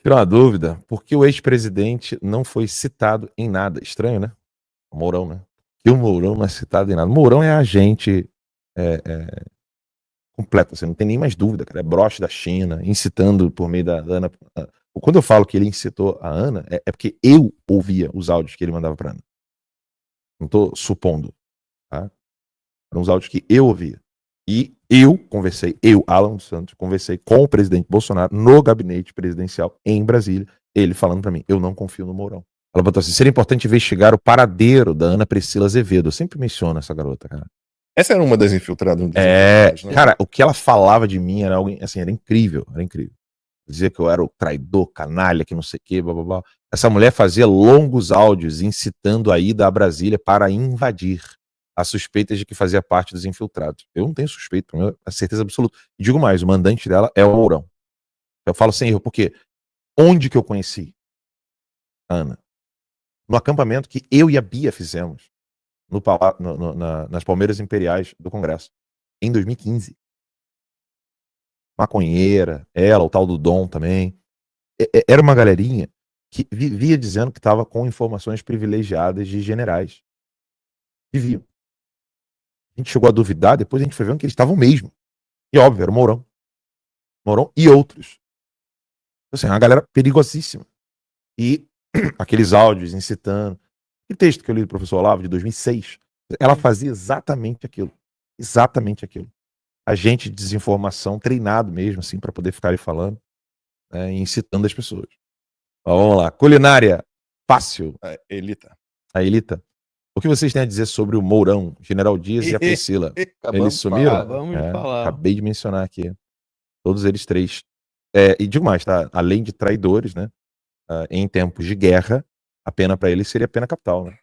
Tira uma dúvida, por que o ex-presidente não foi citado em nada? Estranho, né? O Mourão, né? E o Mourão não é citado em nada. O Mourão é agente completo, assim, não tem nem mais dúvida, cara. É broche da China, incitando por meio da Ana. Quando eu falo que ele incitou a Ana, é porque eu ouvia os áudios que ele mandava pra Ana. Não tô supondo, tá? Eram os áudios que eu ouvia. E eu, Alan dos Santos, conversei com o presidente Bolsonaro no gabinete presidencial em Brasília, ele falando pra mim, eu não confio no Mourão. Ela botou assim, seria importante investigar o paradeiro da Ana Priscila Azevedo. Eu sempre menciono essa garota, cara. Essa era uma das infiltradas dos infiltrados, né? Cara, o que ela falava de mim era algo, assim, era incrível, era incrível. Dizia que eu era o traidor, canalha, que não sei o que, blá blá blá. Essa mulher fazia longos áudios incitando a ida a Brasília para invadir. As suspeitas de que fazia parte dos infiltrados. Eu não tenho suspeita, tenho a certeza absoluta. E digo mais, o mandante dela é o Mourão. Eu falo sem erro, porque onde que eu conheci a Ana? No acampamento que eu e a Bia fizemos nas Palmeiras Imperiais do Congresso, em 2015. Maconheira, ela, o tal do Dom também. Era uma galerinha que vivia dizendo que estava com informações privilegiadas de generais. Viviam. A gente chegou a duvidar, depois a gente foi vendo que eles estavam mesmo. E óbvio, era o Mourão. Mourão e outros. Assim, uma galera perigosíssima. E aqueles áudios incitando. Que texto que eu li do professor Olavo, de 2006, ela fazia exatamente aquilo. Exatamente aquilo. Agente de desinformação treinado mesmo, assim, para poder ficar ali falando, né, e incitando as pessoas. Ó, vamos lá. Culinária fácil. Elita. A Elita. O que vocês têm a dizer sobre o Mourão, General Dias e a Priscila? Eles sumiram? Acabamos de falar. Acabei de mencionar aqui. Todos eles três. E digo mais, tá? Além de traidores, né? Em tempos de guerra, a pena para eles seria pena capital, né?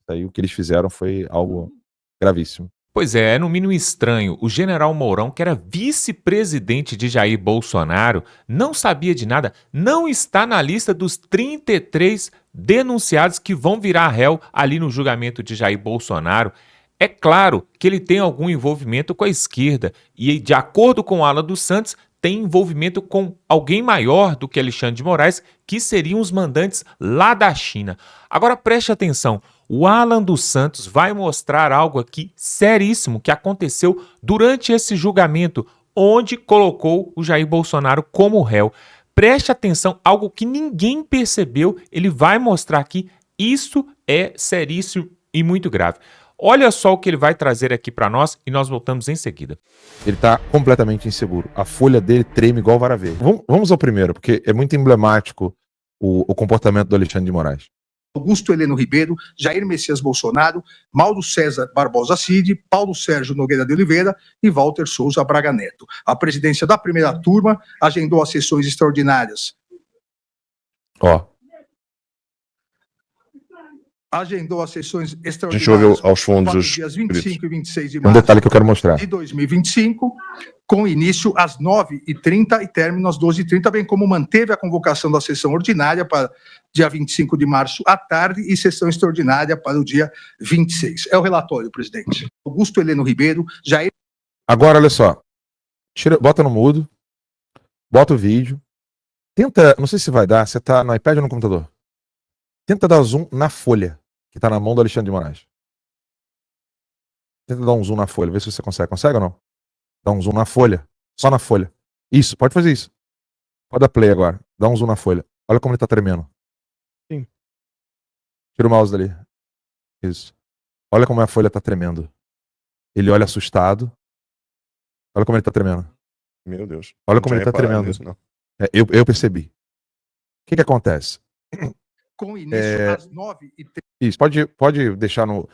Aí o que eles fizeram foi algo gravíssimo. Pois é no mínimo estranho. O general Mourão, que era vice-presidente de Jair Bolsonaro, não sabia de nada, não está na lista dos 33 denunciados que vão virar réu ali no julgamento de Jair Bolsonaro. É claro que ele tem algum envolvimento com a esquerda e, de acordo com Alan dos Santos, tem envolvimento com alguém maior do que Alexandre de Moraes, que seriam os mandantes lá da China. Agora preste atenção, o Alan dos Santos vai mostrar algo aqui seríssimo que aconteceu durante esse julgamento, onde colocou o Jair Bolsonaro como réu. Preste atenção, algo que ninguém percebeu, ele vai mostrar aqui, isso é seríssimo e muito grave. Olha só o que ele vai trazer aqui para nós e nós voltamos em seguida. Ele tá completamente inseguro. A folha dele treme igual vara verde. Vamos ao primeiro, porque é muito emblemático o comportamento do Alexandre de Moraes. Augusto Heleno Ribeiro, Jair Messias Bolsonaro, Mauro César Barbosa Cid, Paulo Sérgio Nogueira de Oliveira e Walter Souza Braga Neto. A presidência da primeira turma agendou as sessões extraordinárias. Agendou as sessões extraordinárias. A gente ouve aos fundos os dias 25 e 26 de Um março detalhe que eu quero mostrar. de 2025, com início às 9h30 e término às 12h30, bem como manteve a convocação da sessão ordinária para dia 25 de março à tarde e sessão extraordinária para o dia 26. É o relatório, presidente. Augusto Heleno Ribeiro, Jair... Agora, olha só. Bota no mudo. Bota o vídeo. Tenta, não sei se vai dar, você tá no iPad ou no computador? Tenta dar zoom na folha que tá na mão do Alexandre de Moraes. Tenta dar um zoom na folha, vê se você consegue. Consegue ou não? Dá um zoom na folha. Só na folha. Isso, pode fazer isso. Pode dar play agora. Dá um zoom na folha. Olha como ele tá tremendo. Sim. Tira o mouse dali. Isso. Olha como a folha tá tremendo. Ele olha assustado. Olha como ele tá tremendo. Meu Deus. Olha como ele tá tremendo. Nisso, eu percebi. O que acontece? Com início às 9h30. Isso, pode deixar no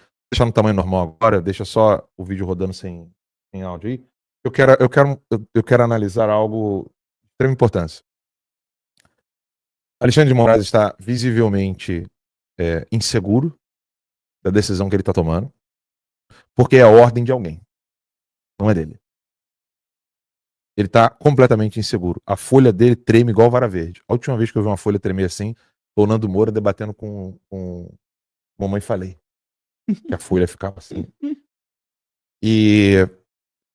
tamanho normal agora, deixa só o vídeo rodando sem áudio aí. Eu quero analisar algo de extrema importância. Alexandre de Moraes está visivelmente inseguro da decisão que ele está tomando, porque é a ordem de alguém, não é dele. Ele está completamente inseguro. A folha dele treme igual vara verde. A última vez que eu vi uma folha tremer assim, o Nando Moura debatendo com Mamãe Falei. Que a folha ficava assim. E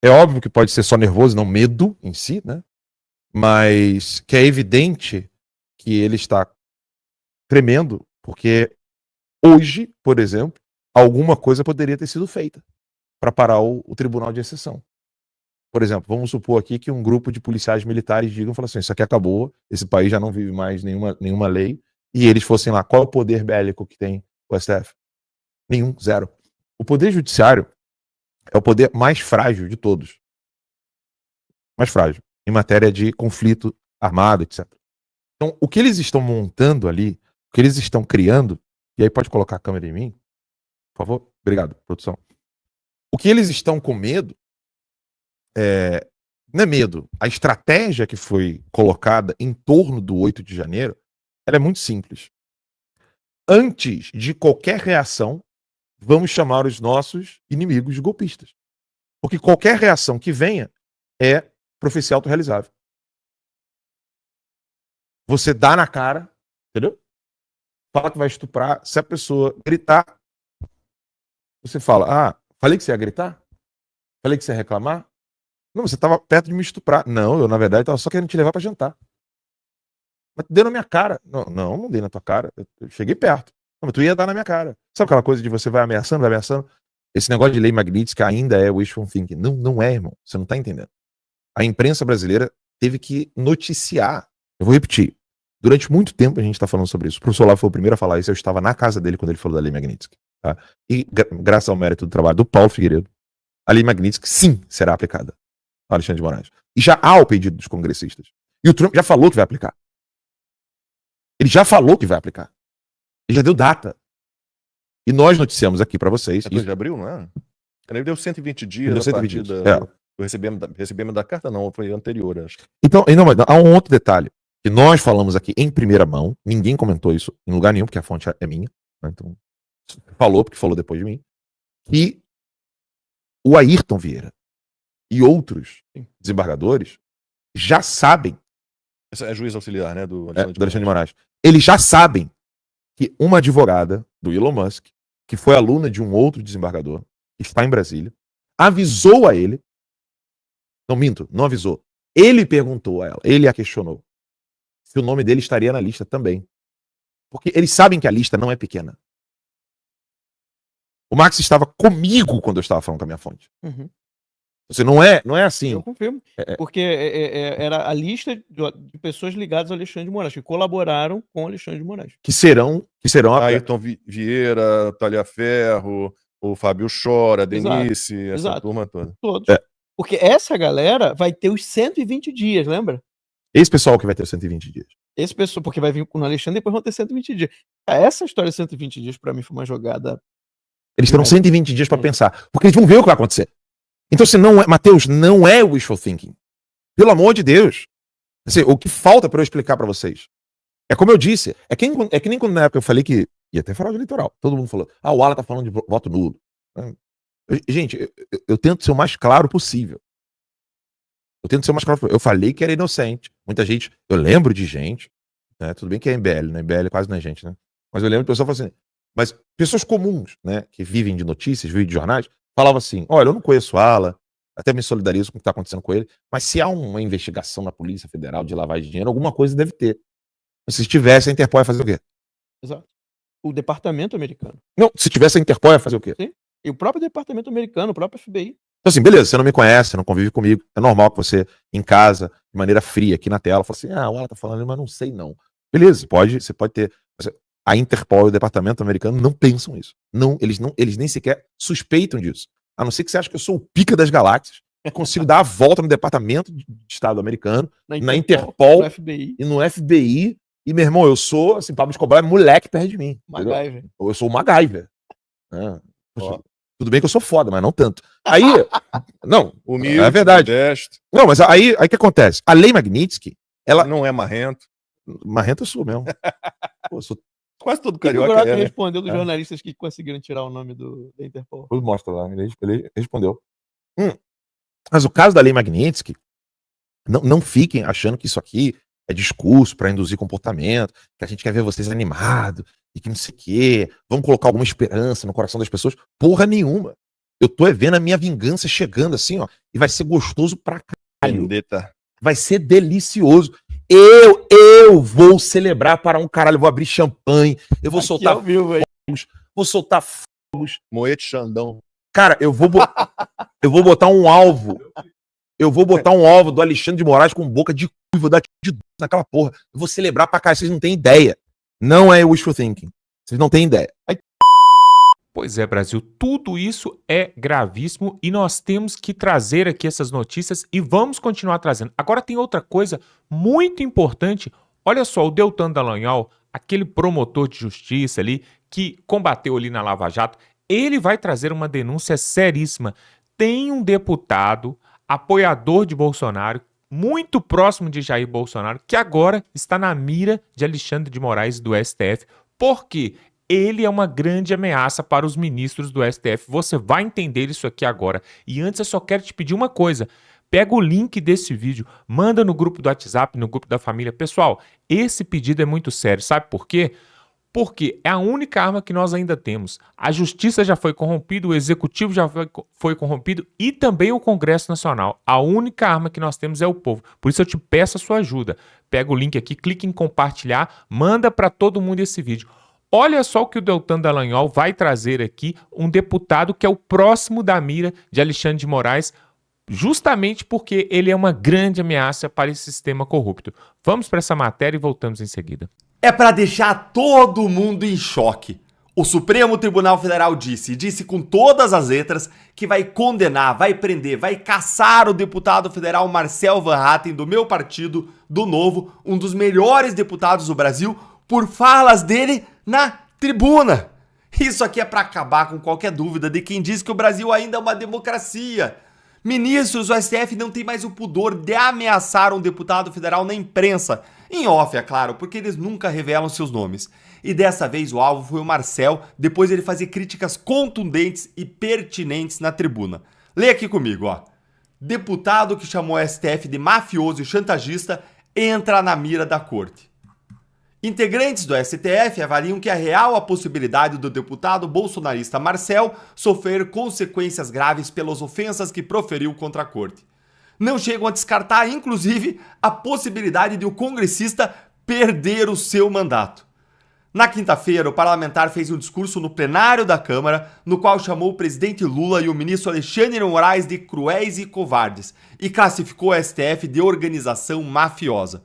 é óbvio que pode ser só nervoso, não medo em si, né? Mas que é evidente que ele está tremendo, porque hoje, por exemplo, alguma coisa poderia ter sido feita para parar o tribunal de exceção. Por exemplo, vamos supor aqui que um grupo de policiais militares digam, falam assim, isso aqui acabou, esse país já não vive mais nenhuma lei, e eles fossem lá, qual é o poder bélico que tem o STF? Nenhum, zero. O poder judiciário é o poder mais frágil de todos. Mais frágil, em matéria de conflito armado, etc. Então, o que eles estão montando ali, o que eles estão criando, e aí pode colocar a câmera em mim, por favor? Obrigado, produção. O que eles estão com medo não é medo. A estratégia que foi colocada em torno do 8 de janeiro, ela é muito simples. Antes de qualquer reação, vamos chamar os nossos inimigos de golpistas. Porque qualquer reação que venha é profecia autorrealizável. Você dá na cara, entendeu? Fala que vai estuprar. Se a pessoa gritar, você fala, falei que você ia gritar? Falei que você ia reclamar? Não, você estava perto de me estuprar. Não, eu na verdade estava só querendo te levar para jantar. Mas tu deu na minha cara. Não dei na tua cara. Eu cheguei perto. Não, mas tu ia dar na minha cara. Sabe aquela coisa de você vai ameaçando? Esse negócio de lei Magnitsky ainda é wishful thinking. Não é, irmão. Você não está entendendo. A imprensa brasileira teve que noticiar. Eu vou repetir. Durante muito tempo a gente está falando sobre isso. O professor Olavo foi o primeiro a falar isso. Eu estava na casa dele quando ele falou da lei Magnitsky. Tá? E graças ao mérito do trabalho do Paulo Figueiredo, a lei Magnitsky sim será aplicada. Alexandre de Moraes. E já há o pedido dos congressistas. E o Trump já falou que vai aplicar. Ele já falou que vai aplicar. Ele já deu data. E nós noticiamos aqui para vocês. É 2 de abril, não é? Ele deu 120 dias. Deu 120 dias. Do recebimento da carta, não, foi anterior, acho. Então, há um outro detalhe que nós falamos aqui em primeira mão. Ninguém comentou isso em lugar nenhum, porque a fonte é minha. Né? Então, falou, porque falou depois de mim. Que o Ayrton Vieira e outros desembargadores já sabem. Esse é juiz auxiliar, né? Do Alexandre de Moraes. Eles já sabem que uma advogada do Elon Musk, que foi aluna de um outro desembargador, que está em Brasília, avisou a ele. Não avisou. Ele perguntou a ela, ele a questionou, se o nome dele estaria na lista também. Porque eles sabem que a lista não é pequena. O Max estava comigo quando eu estava falando com a minha fonte. Uhum. Você não é assim. Eu confirmo. Porque era a lista de pessoas ligadas ao Alexandre de Moraes, que colaboraram com o Alexandre de Moraes. Que serão Ayrton Vieira, Talhaferro, o Fábio Chora, a Denise, essa turma toda. Todos. Porque essa galera vai ter os 120 dias, lembra? Esse pessoal que vai ter 120 dias. Esse pessoal, porque vai vir com o Alexandre e depois vão ter 120 dias. Essa história de 120 dias, pra mim, foi uma jogada. Eles terão 120 dias pra pensar. Porque eles vão ver o que vai acontecer. Então, se não é, Mateus, não é wishful thinking. Pelo amor de Deus. Assim, o que falta pra eu explicar pra vocês? É como eu disse, é que nem quando na época eu falei que ia ter fraude eleitoral. Todo mundo falou, o Alan tá falando de voto nulo. Gente, eu tento ser o mais claro possível. Eu falei que era inocente. Muita gente, eu lembro de gente, né? Tudo bem que é MBL, né? MBL quase não é gente, né? Mas eu lembro de pessoas falando assim, mas pessoas comuns, né? Que vivem de notícias, vivem de jornais, falavam assim, olha, eu não conheço o Alan, até me solidarizo com o que está acontecendo com ele, mas se há uma investigação na Polícia Federal de lavagem de dinheiro, alguma coisa deve ter. Se tivesse, a Interpol ia fazer o quê? Exato. O departamento americano. Não, se tivesse a Interpol ia fazer o quê? Sim. E o próprio departamento americano, o próprio FBI. Então assim, beleza, você não me conhece, você não convive comigo, é normal que você, em casa, de maneira fria, aqui na tela, fala assim, o Alan tá falando, mas não sei não. Beleza, você pode ter. A Interpol e o departamento americano não pensam isso. Eles nem sequer suspeitam disso. A não ser que você ache que eu sou o pica das galáxias, consigo dar a volta no departamento de Estado americano, na Interpol no FBI. E no FBI. E, meu irmão, eu sou, assim, Pablo Escobar é moleque perto de mim. MacGyver. Eu sou o MacGyver. Tudo bem que eu sou foda, mas não tanto. Aí, não, humilde, é verdade. modesto. Não, mas aí o que acontece? A lei Magnitsky, ela... Não é marrento. Marrento eu sou mesmo. Pô, sou quase todo O carioca. que respondeu dos jornalistas que conseguiram tirar o nome da Interpol? Mostra lá, ele respondeu. Mas o caso da lei Magnitsky, não fiquem achando que isso aqui é discurso para induzir comportamento, que a gente quer ver vocês animados, e que não sei o quê, vamos colocar alguma esperança no coração das pessoas. Porra nenhuma. Eu tô vendo a minha vingança chegando assim, ó, e vai ser gostoso pra caralho. Vendetta. Vai ser delicioso. Eu vou celebrar para um caralho, eu vou abrir champanhe, eu vou soltar fogos, vou soltar fogos. Moete Xandão. Cara, eu vou botar um alvo. Eu vou botar um alvo do Alexandre de Moraes com boca de cu, vou dar de naquela porra. Eu vou celebrar pra cá, vocês não têm ideia. Não é wishful thinking. Vocês não têm ideia. Pois é, Brasil, tudo isso é gravíssimo e nós temos que trazer aqui essas notícias e vamos continuar trazendo. Agora tem outra coisa muito importante. Olha só, o Deltan Dallagnol, aquele promotor de justiça ali que combateu ali na Lava Jato, ele vai trazer uma denúncia seríssima. Tem um deputado apoiador de Bolsonaro, muito próximo de Jair Bolsonaro, que agora está na mira de Alexandre de Moraes do STF. Por quê? Ele é uma grande ameaça para os ministros do STF. Você vai entender isso aqui agora. E antes eu só quero te pedir uma coisa. Pega o link desse vídeo, manda no grupo do WhatsApp, no grupo da família. Pessoal, esse pedido é muito sério. Sabe por quê? Porque é a única arma que nós ainda temos. A justiça já foi corrompida, o executivo já foi corrompido e também o Congresso Nacional. A única arma que nós temos é o povo. Por isso eu te peço a sua ajuda. Pega o link aqui, clique em compartilhar, manda para todo mundo esse vídeo. Olha só o que o Deltan Dallagnol vai trazer aqui, um deputado que é o próximo da mira de Alexandre de Moraes, justamente porque ele é uma grande ameaça para esse sistema corrupto. Vamos para essa matéria e voltamos em seguida. É para deixar todo mundo em choque. O Supremo Tribunal Federal disse com todas as letras, que vai condenar, vai prender, vai caçar o deputado federal Marcel Van Hatten, do meu partido, do Novo, um dos melhores deputados do Brasil, por falas dele na tribuna. Isso aqui é para acabar com qualquer dúvida de quem diz que o Brasil ainda é uma democracia. Ministros do STF não têm mais o pudor de ameaçar um deputado federal na imprensa. Em off, é claro, porque eles nunca revelam seus nomes. E dessa vez o alvo foi o Marcel, depois ele fazer críticas contundentes e pertinentes na tribuna. Leia aqui comigo, ó. Deputado que chamou o STF de mafioso e chantagista entra na mira da corte. Integrantes do STF avaliam que é real a possibilidade do deputado bolsonarista Marcel sofrer consequências graves pelas ofensas que proferiu contra a corte. Não chegam a descartar, inclusive, a possibilidade de o congressista perder o seu mandato. Na quinta-feira, o parlamentar fez um discurso no plenário da Câmara, no qual chamou o presidente Lula e o ministro Alexandre de Moraes de cruéis e covardes e classificou o STF de organização mafiosa.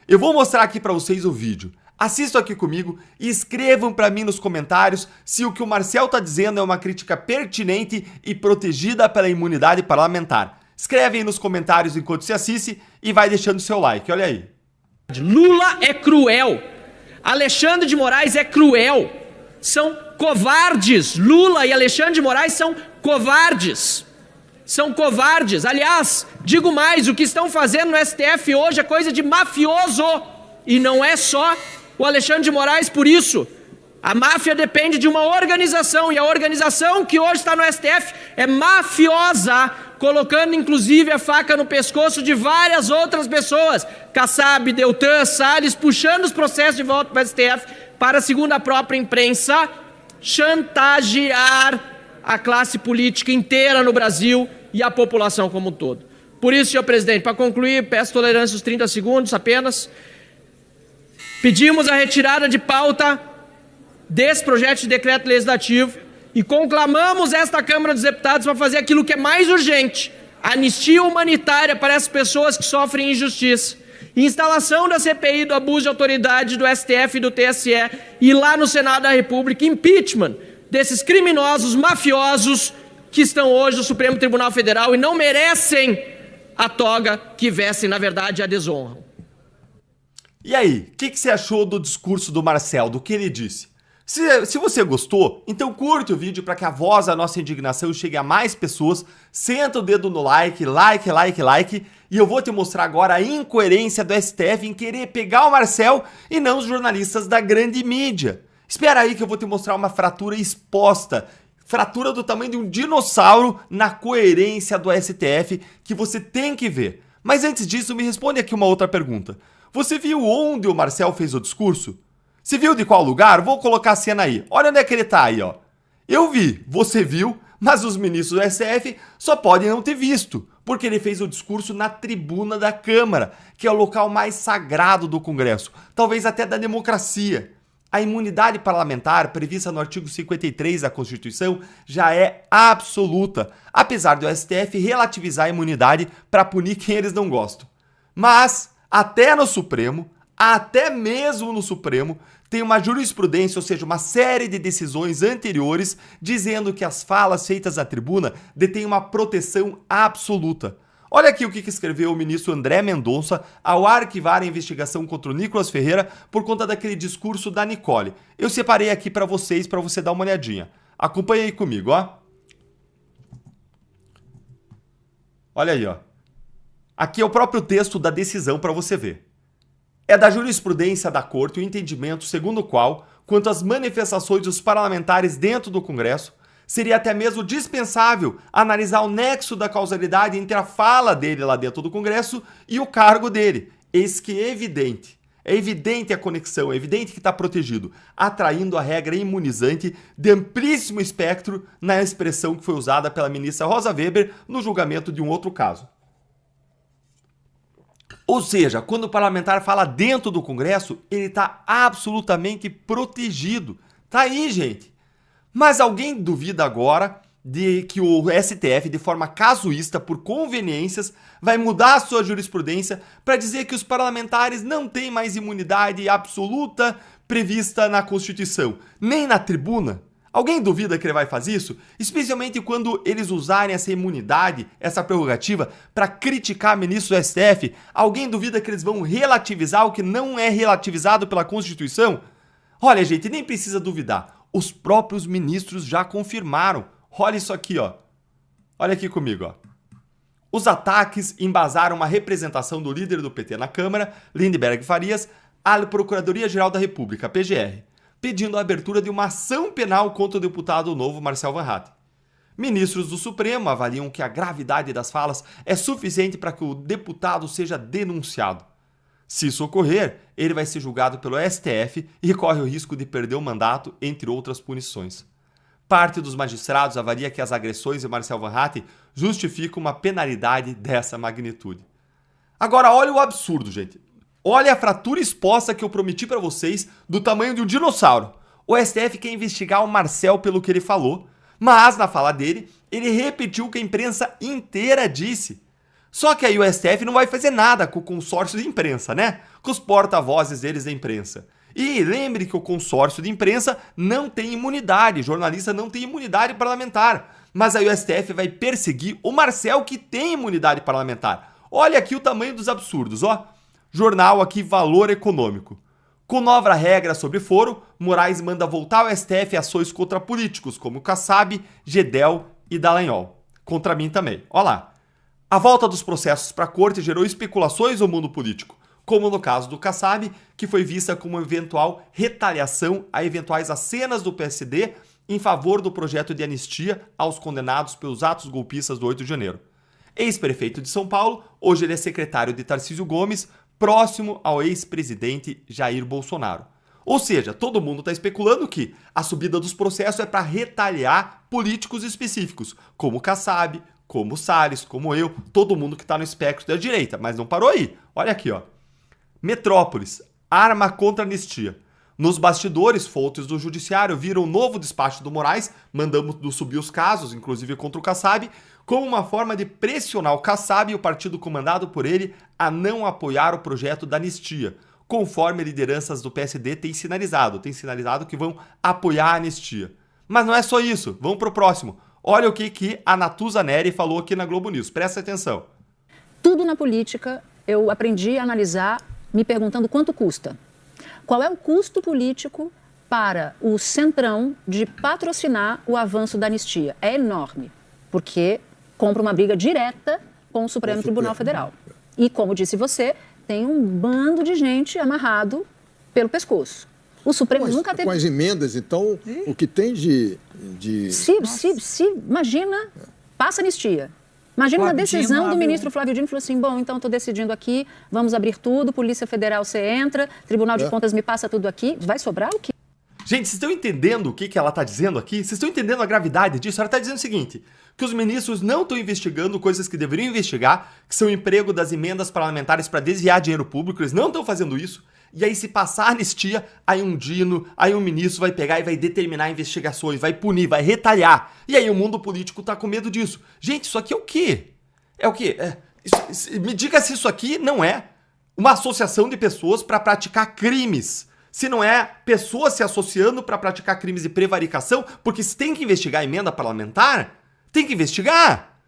Eu vou mostrar aqui para vocês o vídeo. Assistam aqui comigo e escrevam para mim nos comentários se o que o Marcel está dizendo é uma crítica pertinente e protegida pela imunidade parlamentar. Escreve aí nos comentários enquanto se assiste e vai deixando seu like, olha aí. Lula é cruel, Alexandre de Moraes é cruel, são covardes, Lula e Alexandre de Moraes são covardes. São covardes. Aliás, digo mais, o que estão fazendo no STF hoje é coisa de mafioso. E não é só o Alexandre de Moraes por isso. A máfia depende de uma organização, e a organização que hoje está no STF é mafiosa, colocando inclusive a faca no pescoço de várias outras pessoas. Kassab, Deltan, Salles, puxando os processos de volta para o STF para, segundo a própria imprensa, chantagear a classe política inteira no Brasil e a população como um todo. Por isso, senhor presidente, para concluir, peço tolerância os 30 segundos apenas. Pedimos a retirada de pauta desse projeto de decreto legislativo e conclamamos esta Câmara dos Deputados para fazer aquilo que é mais urgente: anistia humanitária para essas pessoas que sofrem injustiça, instalação da CPI do abuso de autoridade do STF e do TSE, e lá no Senado da República, impeachment desses criminosos mafiosos que estão hoje no Supremo Tribunal Federal e não merecem a toga que vestem, na verdade, a desonra. E aí, o que você achou do discurso do Marcel, do que ele disse? Se você gostou, então curte o vídeo para que a voz da nossa indignação chegue a mais pessoas, senta o dedo no like, e eu vou te mostrar agora a incoerência do STF em querer pegar o Marcel e não os jornalistas da grande mídia. Espera aí que eu vou te mostrar uma fratura exposta, fratura do tamanho de um dinossauro na coerência do STF que você tem que ver. Mas antes disso, me responde aqui uma outra pergunta. Você viu onde o Marcel fez o discurso? Você viu de qual lugar? Vou colocar a cena aí. Olha onde é que ele tá aí, ó. Eu vi, você viu, mas os ministros do STF só podem não ter visto, porque ele fez o discurso na tribuna da Câmara, que é o local mais sagrado do Congresso, talvez até da democracia. A imunidade parlamentar, prevista no artigo 53 da Constituição, já é absoluta, apesar do STF relativizar a imunidade para punir quem eles não gostam. Mas, até no Supremo, até mesmo no Supremo, tem uma jurisprudência, ou seja, uma série de decisões anteriores, dizendo que as falas feitas na tribuna detêm uma proteção absoluta. Olha aqui o que escreveu o ministro André Mendonça ao arquivar a investigação contra o Nicolas Ferreira por conta daquele discurso da Nicole. Eu separei aqui para vocês, para você dar uma olhadinha. Acompanha aí comigo, ó. Olha aí, ó. Aqui é o próprio texto da decisão para você ver. É da jurisprudência da Corte o entendimento segundo o qual, quanto às manifestações dos parlamentares dentro do Congresso, seria até mesmo dispensável analisar o nexo da causalidade entre a fala dele lá dentro do Congresso e o cargo dele. Eis que é evidente. É evidente a conexão, é evidente que está protegido, atraindo a regra imunizante de amplíssimo espectro na expressão que foi usada pela ministra Rosa Weber no julgamento de um outro caso. Ou seja, quando o parlamentar fala dentro do Congresso, ele está absolutamente protegido. Tá aí, gente. Mas alguém duvida agora de que o STF, de forma casuísta, por conveniências, vai mudar a sua jurisprudência para dizer que os parlamentares não têm mais imunidade absoluta prevista na Constituição, nem na tribuna? Alguém duvida que ele vai fazer isso? Especialmente quando eles usarem essa imunidade, essa prerrogativa, para criticar ministros do STF? Alguém duvida que eles vão relativizar o que não é relativizado pela Constituição? Olha, gente, nem precisa duvidar. Os próprios ministros já confirmaram. Olha isso aqui, ó. Olha aqui comigo, ó. Os ataques embasaram uma representação do líder do PT na Câmara, Lindenberg Farias, à Procuradoria-Geral da República, PGR, pedindo a abertura de uma ação penal contra o deputado novo Marcel Van Hatten. Ministros do Supremo avaliam que a gravidade das falas é suficiente para que o deputado seja denunciado. Se isso ocorrer, ele vai ser julgado pelo STF e corre o risco de perder o mandato, entre outras punições. Parte dos magistrados avalia que as agressões de Marcel Van Hatten justificam uma penalidade dessa magnitude. Agora, olha o absurdo, gente. Olha a fratura exposta que eu prometi para vocês do tamanho de um dinossauro. O STF quer investigar o Marcel pelo que ele falou, mas na fala dele, ele repetiu o que a imprensa inteira disse. Só que aí o STF não vai fazer nada com o consórcio de imprensa, né? Com os porta-vozes deles da imprensa. E lembre que o consórcio de imprensa não tem imunidade, jornalista não tem imunidade parlamentar. Mas aí o STF vai perseguir o Marcel, que tem imunidade parlamentar. Olha aqui o tamanho dos absurdos, ó. Jornal aqui, Valor Econômico. Com nova regra sobre foro, Moraes manda voltar ao STF ações contra políticos, como Kassab, Gedel e Dallagnol. Contra mim também. Olha lá. A volta dos processos para a corte gerou especulações no mundo político, como no caso do Kassab, que foi vista como eventual retaliação a eventuais acenas do PSD em favor do projeto de anistia aos condenados pelos atos golpistas do 8 de janeiro. Ex-prefeito de São Paulo, hoje ele é secretário de Tarcísio Gomes, próximo ao ex-presidente Jair Bolsonaro. Ou seja, todo mundo está especulando que a subida dos processos é para retaliar políticos específicos, como Kassab, como Salles, como eu, todo mundo que está no espectro da direita. Mas não parou aí. Olha aqui, ó. Metrópolis, arma contra anistia. Nos bastidores, fontes do judiciário viram o novo despacho do Moraes, mandando subir os casos, inclusive contra o Kassab, como uma forma de pressionar o Kassab e o partido comandado por ele a não apoiar o projeto da anistia, conforme lideranças do PSD têm sinalizado que vão apoiar a anistia. Mas não é só isso, vamos para o próximo. Olha o que a Natuza Neri falou aqui na Globo News. Presta atenção. Tudo na política eu aprendi a analisar me perguntando quanto custa. Qual é o custo político para o Centrão de patrocinar o avanço da anistia? É enorme, porque compra uma briga direta com o Supremo Tribunal Federal. E, como disse você, tem um bando de gente amarrado pelo pescoço. O Supremo nunca teve... Com as emendas, então, o que tem de... Imagina, passa anistia. Imagina uma decisão do ministro Flávio Dino, falou assim, bom, então estou decidindo aqui, vamos abrir tudo, Polícia Federal você entra, Tribunal de Contas me passa tudo aqui, vai sobrar o quê? Gente, vocês estão entendendo o que ela está dizendo aqui? Vocês estão entendendo a gravidade disso? Ela está dizendo o seguinte, que os ministros não estão investigando coisas que deveriam investigar, que são o emprego das emendas parlamentares para desviar dinheiro público, eles não estão fazendo isso. E aí, se passar a anistia, aí um Dino, aí um ministro vai pegar e vai determinar investigações, vai punir, vai retalhar. E aí o mundo político tá com medo disso. Gente, isso aqui é o quê? É o quê? Me diga se isso aqui não é uma associação de pessoas para praticar crimes. Se não é pessoas se associando para praticar crimes de prevaricação, porque se tem que investigar a emenda parlamentar, tem que investigar.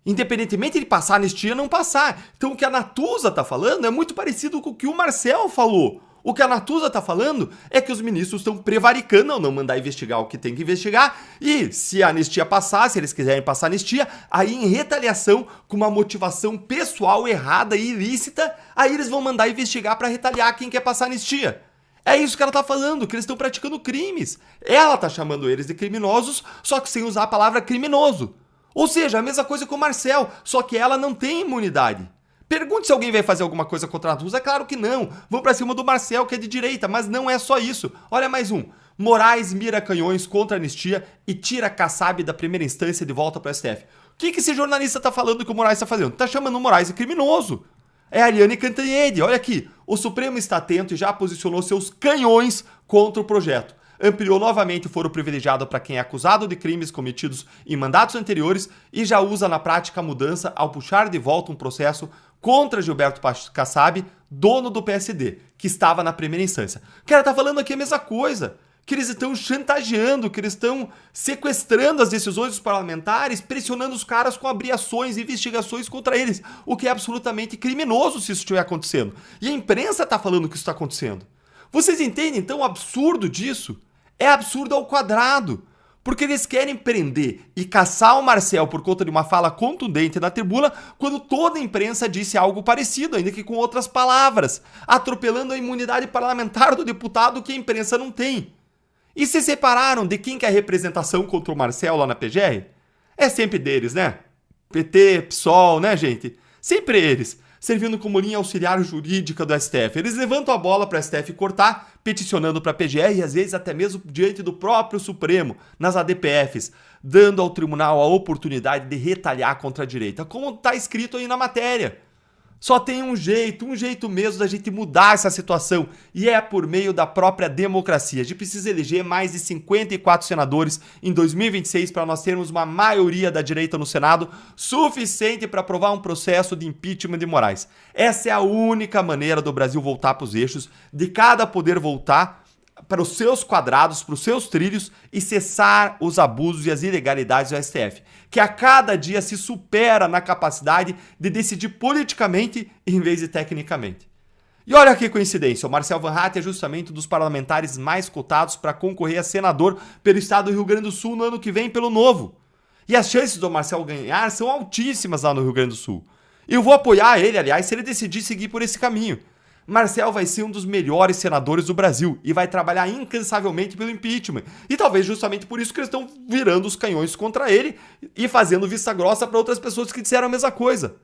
Independentemente de passar a anistia ou não passar. Então o que a Natuza está falando é muito parecido com o que o Marcel falou. O que a Natuza está falando é que os ministros estão prevaricando ao não mandar investigar o que tem que investigar. E se a anistia passar, se eles quiserem passar a anistia, aí em retaliação, com uma motivação pessoal errada e ilícita, aí eles vão mandar investigar para retaliar quem quer passar a anistia. É isso que ela tá falando, que eles estão praticando crimes. Ela tá chamando eles de criminosos, só que sem usar a palavra criminoso. Ou seja, a mesma coisa com o Marcel, só que ela não tem imunidade. Pergunte se alguém vai fazer alguma coisa contra a Natuza. É claro que não. Vão pra cima do Marcel, que é de direita, mas não é só isso. Olha mais um. Moraes mira canhões contra a anistia e tira Kassab da primeira instância de volta pro STF. O que esse jornalista tá falando que o Moraes tá fazendo? Tá chamando o Moraes de criminoso. É a Ariane Cantanhede. Olha aqui. O Supremo está atento e já posicionou seus canhões contra o projeto. Ampliou novamente o foro privilegiado para quem é acusado de crimes cometidos em mandatos anteriores e já usa na prática a mudança ao puxar de volta um processo contra Gilberto Kassab, dono do PSD, que estava na primeira instância. O cara tá falando aqui a mesma coisa, que eles estão chantageando, que eles estão sequestrando as decisões dos parlamentares, pressionando os caras com abriações e investigações contra eles, o que é absolutamente criminoso se isso estiver acontecendo. E a imprensa tá falando que isso está acontecendo. Vocês entendem então o absurdo disso? É absurdo ao quadrado, porque eles querem prender e caçar o Marcel por conta de uma fala contundente na tribuna, quando toda a imprensa disse algo parecido, ainda que com outras palavras, atropelando a imunidade parlamentar do deputado que a imprensa não tem. E se separaram de quem que é a representação contra o Marcel lá na PGR? É sempre deles, né? PT, PSOL, né, gente? Sempre eles, servindo como linha auxiliar jurídica do STF. Eles levantam a bola para o STF cortar, peticionando para a PGR e às vezes até mesmo diante do próprio Supremo, nas ADPFs, dando ao tribunal a oportunidade de retalhar contra a direita, como está escrito aí na matéria. Só tem um jeito mesmo da gente mudar essa situação, e é por meio da própria democracia. A gente precisa eleger mais de 54 senadores em 2026 para nós termos uma maioria da direita no Senado suficiente para aprovar um processo de impeachment de Moraes. Essa é a única maneira do Brasil voltar para os eixos, de cada poder voltar para os seus quadrados, para os seus trilhos e cessar os abusos e as ilegalidades do STF, que a cada dia se supera na capacidade de decidir politicamente em vez de tecnicamente. E olha que coincidência, o Marcel Van Hatten é justamente um dos parlamentares mais cotados para concorrer a senador pelo estado do Rio Grande do Sul no ano que vem pelo Novo. E as chances do Marcel ganhar são altíssimas lá no Rio Grande do Sul. Eu vou apoiar ele, aliás, se ele decidir seguir por esse caminho. Marcel vai ser um dos melhores senadores do Brasil e vai trabalhar incansavelmente pelo impeachment. E talvez justamente por isso que eles estão virando os canhões contra ele e fazendo vista grossa para outras pessoas que disseram a mesma coisa.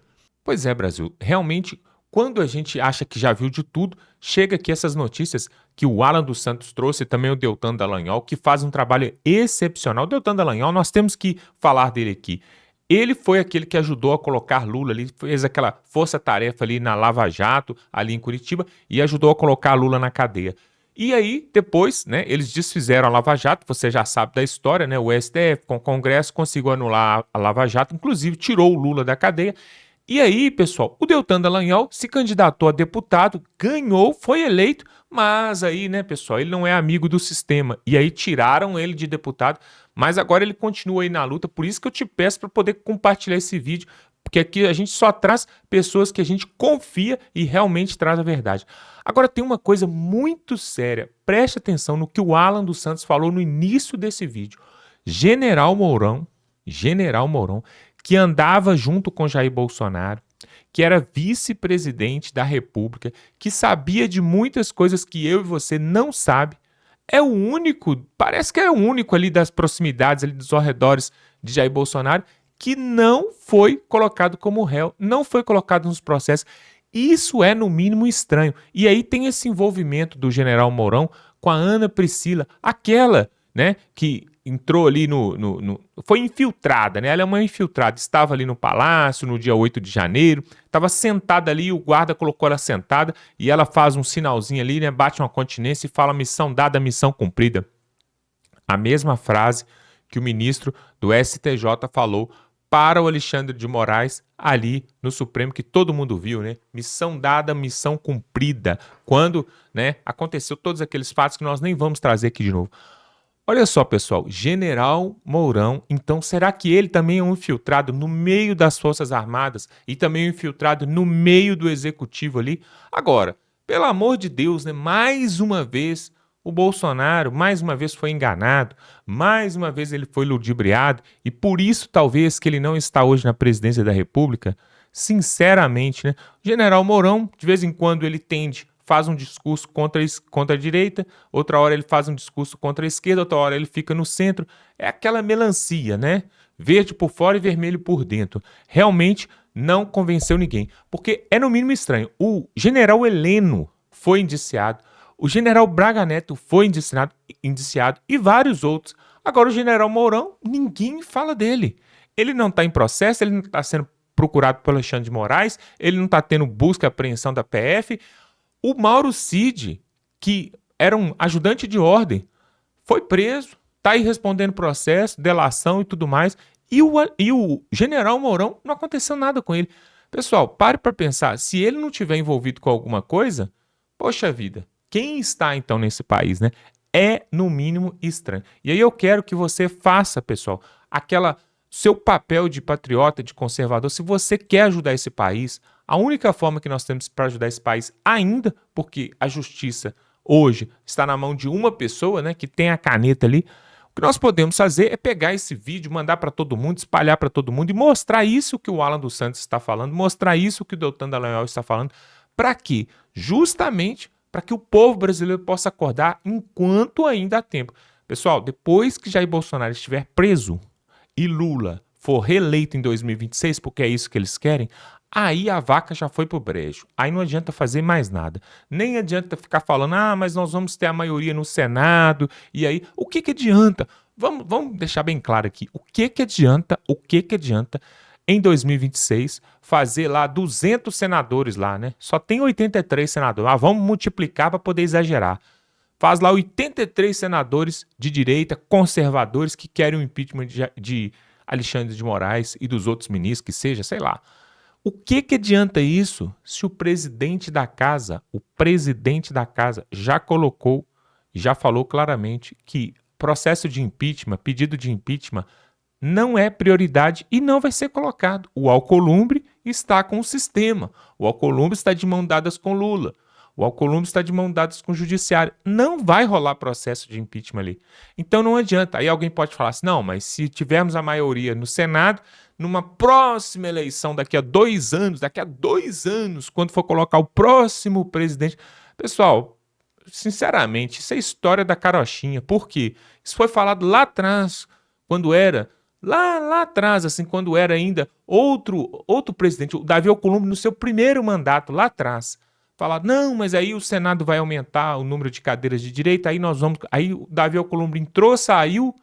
Pois é, Brasil. Realmente, quando a gente acha que já viu de tudo, chega aqui essas notícias que o Alan dos Santos trouxe, também o Deltan Dallagnol, que faz um trabalho excepcional. O Deltan Dallagnol, nós temos que falar dele aqui. Ele foi aquele que ajudou a colocar Lula ali, fez aquela força-tarefa ali na Lava Jato, ali em Curitiba, e ajudou a colocar Lula na cadeia. E aí, depois, né, eles desfizeram a Lava Jato, você já sabe da história, né, o STF com o Congresso conseguiu anular a Lava Jato, inclusive tirou o Lula da cadeia. E aí, pessoal, o Deltan Dallagnol se candidatou a deputado, ganhou, foi eleito, mas aí, né, pessoal, ele não é amigo do sistema. E aí tiraram ele de deputado, mas agora ele continua aí na luta, por isso que eu te peço para poder compartilhar esse vídeo, porque aqui a gente só traz pessoas que a gente confia e realmente traz a verdade. Agora tem uma coisa muito séria, preste atenção no que o Alan dos Santos falou no início desse vídeo. General Mourão, que andava junto com Jair Bolsonaro, que era vice-presidente da República, que sabia de muitas coisas que eu e você não sabe, é o único, parece que é o único ali das proximidades, ali dos arredores de Jair Bolsonaro, que não foi colocado como réu, não foi colocado nos processos. Isso é, no mínimo, estranho. E aí tem esse envolvimento do general Mourão com a Ana Priscila, aquela, né, que entrou ali foi infiltrada, né? Ela é uma infiltrada, estava ali no palácio no dia 8 de janeiro, estava sentada ali, o guarda colocou ela sentada e ela faz um sinalzinho ali, né? Bate uma continência e fala missão dada, missão cumprida. A mesma frase que o ministro do STJ falou para o Alexandre de Moraes ali no Supremo, que todo mundo viu, né? Missão dada, missão cumprida. Quando, né, aconteceu todos aqueles fatos que nós nem vamos trazer aqui de novo. Olha só, pessoal, general Mourão, então será que ele também é um infiltrado no meio das Forças Armadas e também um infiltrado no meio do Executivo ali? Agora, pelo amor de Deus, né, mais uma vez o Bolsonaro, mais uma vez foi enganado, mais uma vez ele foi ludibriado e por isso talvez que ele não está hoje na presidência da República. Sinceramente, né, o general Mourão, de vez em quando ele faz um discurso contra a direita, outra hora ele faz um discurso contra a esquerda, outra hora ele fica no centro. É aquela melancia, né? Verde por fora e vermelho por dentro. Realmente não convenceu ninguém, porque é no mínimo estranho. O general Heleno foi indiciado, o general Braga Neto foi indiciado e vários outros. Agora o general Mourão, ninguém fala dele. Ele não está em processo, ele não está sendo procurado pelo Alexandre de Moraes, ele não está tendo busca e apreensão da PF. O Mauro Cid, que era um ajudante de ordem, foi preso, está aí respondendo processo, delação e tudo mais, e o general Mourão não aconteceu nada com ele. Pessoal, pare para pensar, se ele não tiver envolvido com alguma coisa, poxa vida, quem está então nesse país, né? É no mínimo estranho. E aí eu quero que você faça, pessoal, seu papel de patriota, de conservador, se você quer ajudar esse país. A única forma que nós temos para ajudar esse país ainda, porque a justiça hoje está na mão de uma pessoa, né, que tem a caneta ali, o que nós podemos fazer é pegar esse vídeo, mandar para todo mundo, espalhar para todo mundo e mostrar isso que o Alan dos Santos está falando, mostrar isso que o Deltan Dallagnol está falando, para quê? Justamente para que o povo brasileiro possa acordar enquanto ainda há tempo. Pessoal, depois que Jair Bolsonaro estiver preso e Lula for reeleito em 2026, porque é isso que eles querem, aí a vaca já foi pro brejo. Aí não adianta fazer mais nada. Nem adianta ficar falando, mas nós vamos ter a maioria no Senado. E aí, o que adianta? Vamos deixar bem claro aqui. O que adianta em 2026 fazer lá 200 senadores lá, né? Só tem 83 senadores. Vamos multiplicar para poder exagerar. Faz lá 83 senadores de direita, conservadores, que querem o impeachment de Alexandre de Moraes e dos outros ministros, que seja, sei lá. O que adianta isso se o presidente da casa já colocou, já falou claramente que processo de impeachment, pedido de impeachment, não é prioridade e não vai ser colocado. O Alcolumbre está com o sistema. O Alcolumbre está de mão dadas com Lula. O Alcolumbre está de mão dadas com o judiciário. Não vai rolar processo de impeachment ali. Então não adianta. Aí alguém pode falar assim, não, mas se tivermos a maioria no Senado, numa próxima eleição, daqui a 2 anos, quando for colocar o próximo presidente... Pessoal, sinceramente, isso é história da carochinha. Por quê? Isso foi falado lá atrás, quando era... Lá atrás, assim, quando era ainda outro presidente, o Davi Alcolumbre, no seu primeiro mandato, lá atrás, falar, não, mas aí o Senado vai aumentar o número de cadeiras de direita, aí o Davi Alcolumbre entrou, saiu,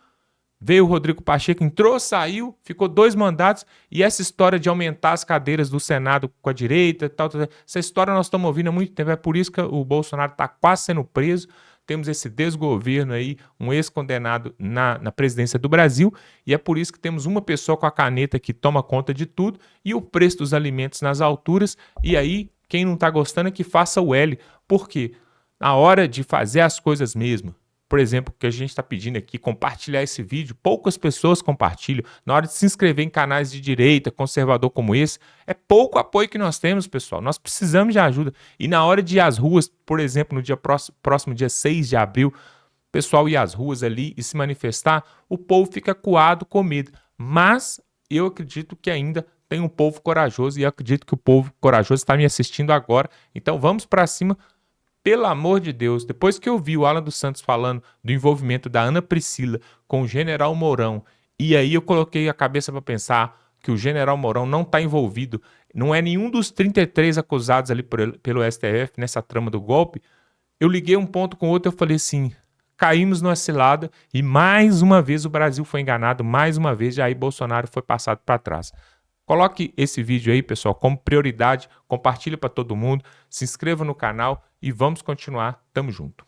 veio o Rodrigo Pacheco, entrou, saiu, ficou 2 mandatos, e essa história de aumentar as cadeiras do Senado com a direita, tal, essa história nós estamos ouvindo há muito tempo, é por isso que o Bolsonaro está quase sendo preso, temos esse desgoverno aí, um ex-condenado na presidência do Brasil, e é por isso que temos uma pessoa com a caneta que toma conta de tudo, e o preço dos alimentos nas alturas, e aí quem não está gostando é que faça o L, porque na hora de fazer as coisas mesmo, por exemplo, que a gente está pedindo aqui, compartilhar esse vídeo, poucas pessoas compartilham. Na hora de se inscrever em canais de direita, conservador como esse, é pouco apoio que nós temos, pessoal. Nós precisamos de ajuda. E na hora de ir às ruas, por exemplo, no dia próximo dia 6 de abril, o pessoal ir às ruas ali e se manifestar, o povo fica coado com medo. Mas eu acredito que ainda tem um povo corajoso e eu acredito que o povo corajoso está me assistindo agora. Então vamos para cima. Pelo amor de Deus, depois que eu vi o Alan dos Santos falando do envolvimento da Ana Priscila com o general Mourão, e aí eu coloquei a cabeça para pensar, que o general Mourão não está envolvido, não é nenhum dos 33 acusados ali pelo STF nessa trama do golpe, eu liguei um ponto com o outro e eu falei assim, caímos numa cilada e mais uma vez o Brasil foi enganado, mais uma vez Jair Bolsonaro foi passado para trás. Coloque esse vídeo aí, pessoal, como prioridade, compartilhe para todo mundo, se inscreva no canal e vamos continuar. Tamo junto.